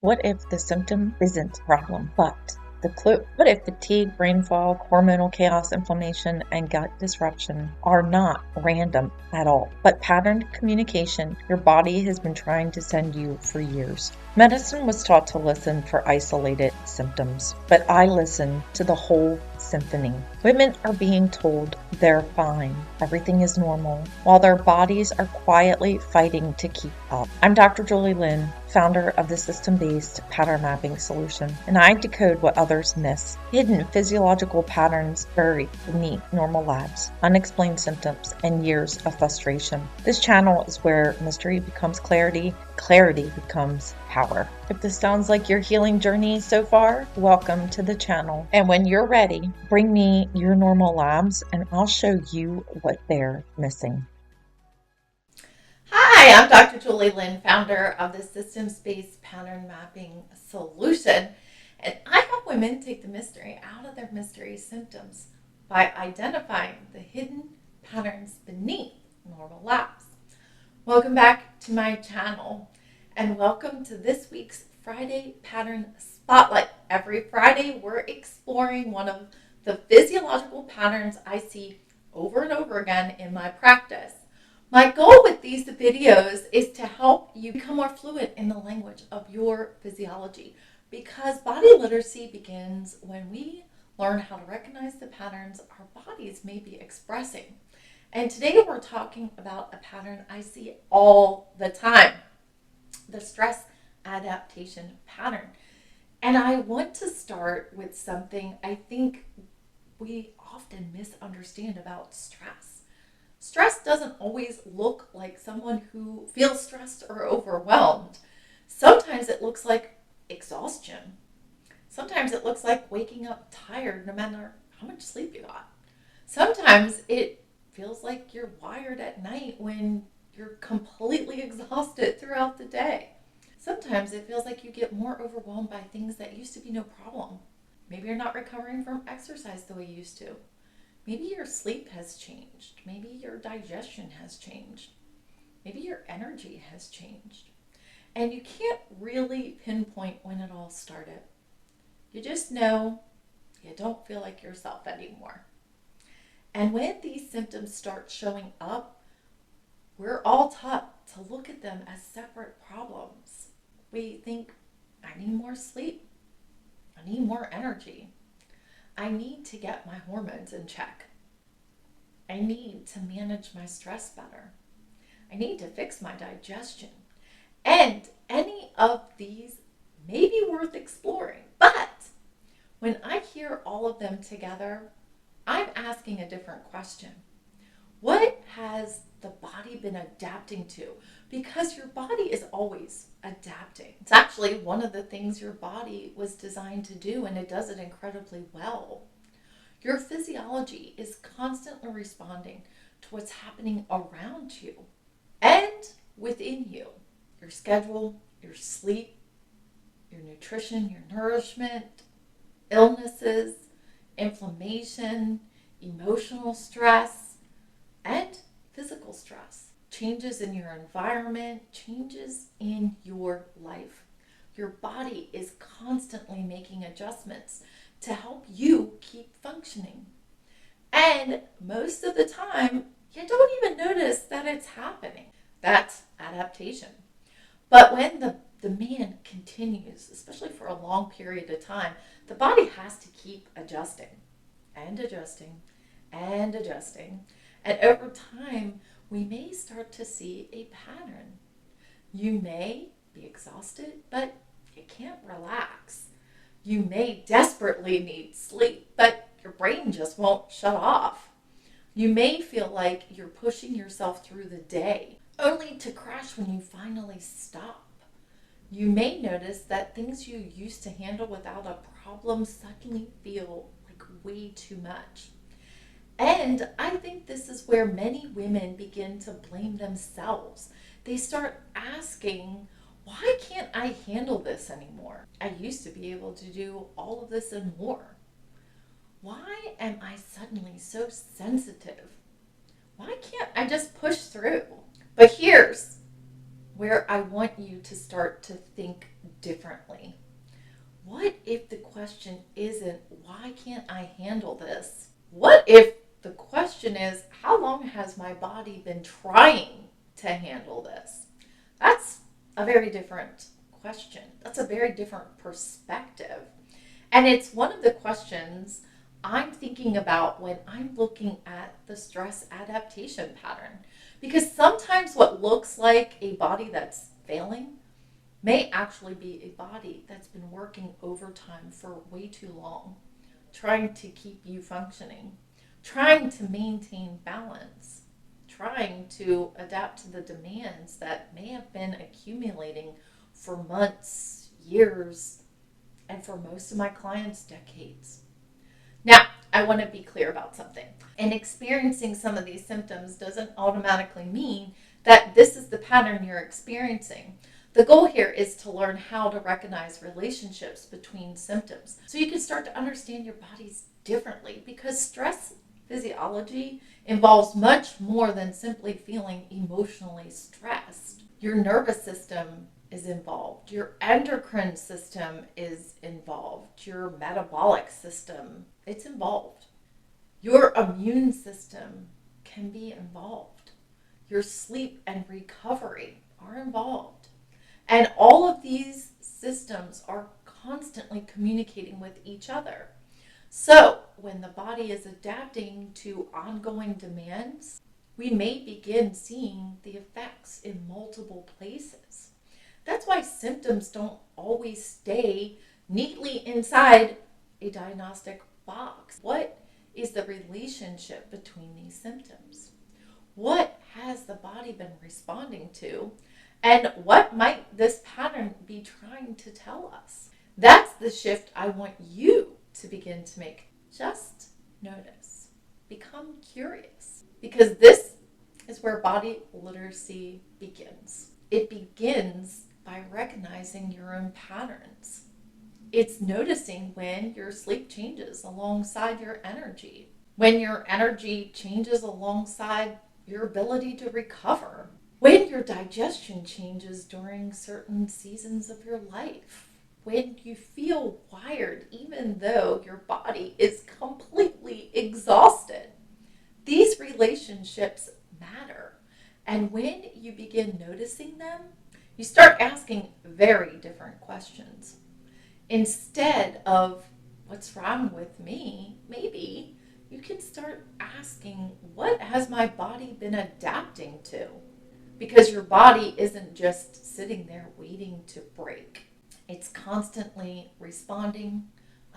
What if the symptom isn't a problem, but the clue? What if fatigue, brain fog, hormonal chaos, inflammation, and gut disruption are not random at all, but patterned communication your body has been trying to send you for years? Medicine was taught to listen for isolated symptoms, but I listen to the whole symphony. Women are being told they're fine, everything is normal, while their bodies are quietly fighting to keep up. I'm Dr. Julie Lynn, founder of the system-based pattern mapping solution, and I decode what others miss. Hidden physiological patterns buried beneath normal labs, unexplained symptoms, and years of frustration. This channel is where mystery becomes clarity, clarity becomes power. If this sounds like your healing journey so far, welcome to the channel. And when you're ready, bring me your normal labs and I'll show you what they're missing. Hi, I'm Dr. Julie Lynn, founder of the Systems-Based Pattern Mapping Solution, and I help women take the mystery out of their mystery symptoms by identifying the hidden patterns beneath normal labs. Welcome back to my channel, and welcome to this week's Friday Pattern Spotlight. Every Friday, we're exploring one of the physiological patterns I see over and over again in my practice. My goal with these videos is to help you become more fluent in the language of your physiology, because body literacy begins when we learn how to recognize the patterns our bodies may be expressing. And today we're talking about a pattern I see all the time, the stress adaptation pattern. And I want to start with something I think we often misunderstand about stress. Stress doesn't always look like someone who feels stressed or overwhelmed. Sometimes it looks like exhaustion. Sometimes it looks like waking up tired no matter how much sleep you got. Sometimes it feels like you're wired at night when you're completely exhausted throughout the day. Sometimes it feels like you get more overwhelmed by things that used to be no problem. Maybe you're not recovering from exercise the way you used to. Maybe your sleep has changed. Maybe your digestion has changed. Maybe your energy has changed. And you can't really pinpoint when it all started. You just know you don't feel like yourself anymore. And when these symptoms start showing up, we're all taught to look at them as separate problems. We think, I need more sleep. I need more energy. I need to get my hormones in check. I need to manage my stress better. I need to fix my digestion. And any of these may be worth exploring. But when I hear all of them together, I'm asking a different question. What has the body been adapting to? Because your body is always adapting. It's actually one of the things your body was designed to do, and it does it incredibly well. Your physiology is constantly responding to what's happening around you and within you. Your schedule, your sleep, your nutrition, your nourishment, illnesses, inflammation, emotional stress, and physical stress. Changes in your environment, changes in your life. Your body is constantly making adjustments to help you keep functioning. And most of the time, you don't even notice that it's happening. That's adaptation. But when the demand continues, especially for a long period of time, the body has to keep adjusting and adjusting and adjusting. And over time, we may start to see a pattern. You may be exhausted, but you can't relax. You may desperately need sleep, but your brain just won't shut off. You may feel like you're pushing yourself through the day, only to crash when you finally stop. You may notice that things you used to handle without a problem suddenly feel like way too much. And I think this is where many women begin to blame themselves. They start asking, why can't I handle this anymore? I used to be able to do all of this and more. Why am I suddenly so sensitive? Why can't I just push through? But here's where I want you to start to think differently. What if the question isn't, why can't I handle this? What if the question is, how long has my body been trying to handle this? That's a very different question. That's a very different perspective. And it's one of the questions I'm thinking about when I'm looking at the stress adaptation pattern. Because sometimes what looks like a body that's failing may actually be a body that's been working overtime for way too long, trying to keep you functioning, trying to maintain balance, trying to adapt to the demands that may have been accumulating for months, years, and for most of my clients, decades. Now, I want to be clear about something. And experiencing some of these symptoms doesn't automatically mean that this is the pattern you're experiencing. The goal here is to learn how to recognize relationships between symptoms so you can start to understand your bodies differently, because stress physiology involves much more than simply feeling emotionally stressed. Your nervous system is involved, your endocrine system is involved, your metabolic system, it's involved. Your immune system can be involved. Your sleep and recovery are involved. And all of these systems are constantly communicating with each other. So, when the body is adapting to ongoing demands, we may begin seeing the effects in multiple places. That's why symptoms don't always stay neatly inside a diagnostic box. What is the relationship between these symptoms? What has the body been responding to? And what might this pattern be trying to tell us? That's the shift I want you to begin to make. Just notice. Become curious. Because this is where body literacy begins. It begins by recognizing your own patterns. It's noticing when your sleep changes alongside your energy, when your energy changes alongside your ability to recover, when your digestion changes during certain seasons of your life, when you feel wired even though your body is completely exhausted. These relationships matter. And when you begin noticing them, you start asking very different questions. Instead of, what's wrong with me? Maybe you can start asking, what has my body been adapting to? Because your body isn't just sitting there waiting to break. It's constantly responding,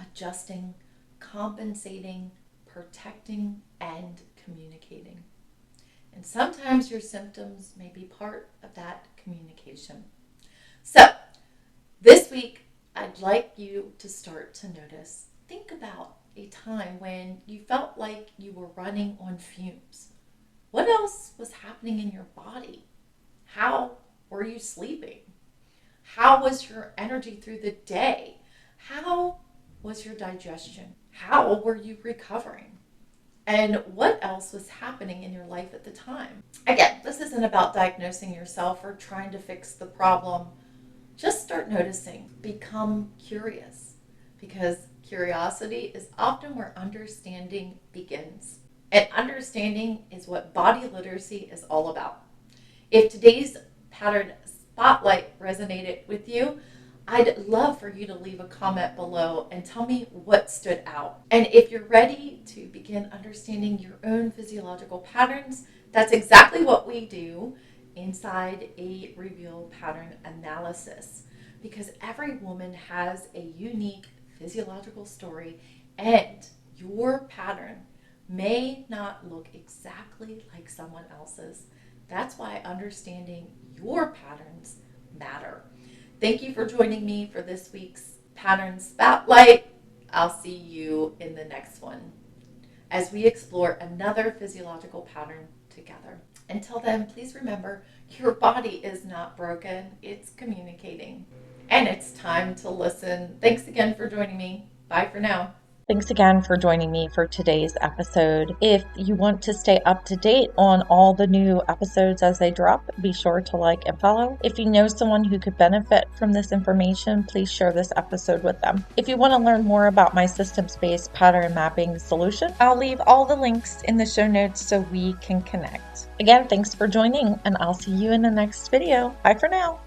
adjusting, compensating, protecting, and communicating. And sometimes your symptoms may be part of that communication. So, this week, I'd like you to start to notice. Think about a time when you felt like you were running on fumes. What else was happening in your body? How were you sleeping? How was your energy through the day? How was your digestion? How were you recovering? And what else was happening in your life at the time? Again, this isn't about diagnosing yourself or trying to fix the problem. Just start noticing. Become curious, because curiosity is often where understanding begins. And understanding is what body literacy is all about. If today's pattern spotlight resonated with you, I'd love for you to leave a comment below and tell me what stood out. And if you're ready to begin understanding your own physiological patterns, that's exactly what we do inside a reveal pattern analysis. Because every woman has a unique physiological story, and your pattern may not look exactly like someone else's. That's why understanding your patterns matter. Thank you for joining me for this week's Pattern Spotlight. I'll see you in the next one as we explore another physiological pattern together. Until then, please remember, your body is not broken, it's communicating. And it's time to listen. Thanks again for joining me. Bye for now. Thanks again for joining me for today's episode. If you want to stay up to date on all the new episodes as they drop, be sure to like and follow. If you know someone who could benefit from this information, please share this episode with them. If you want to learn more about my systems-based pattern mapping solution, I'll leave all the links in the show notes so we can connect. Again, thanks for joining, and I'll see you in the next video. Bye for now.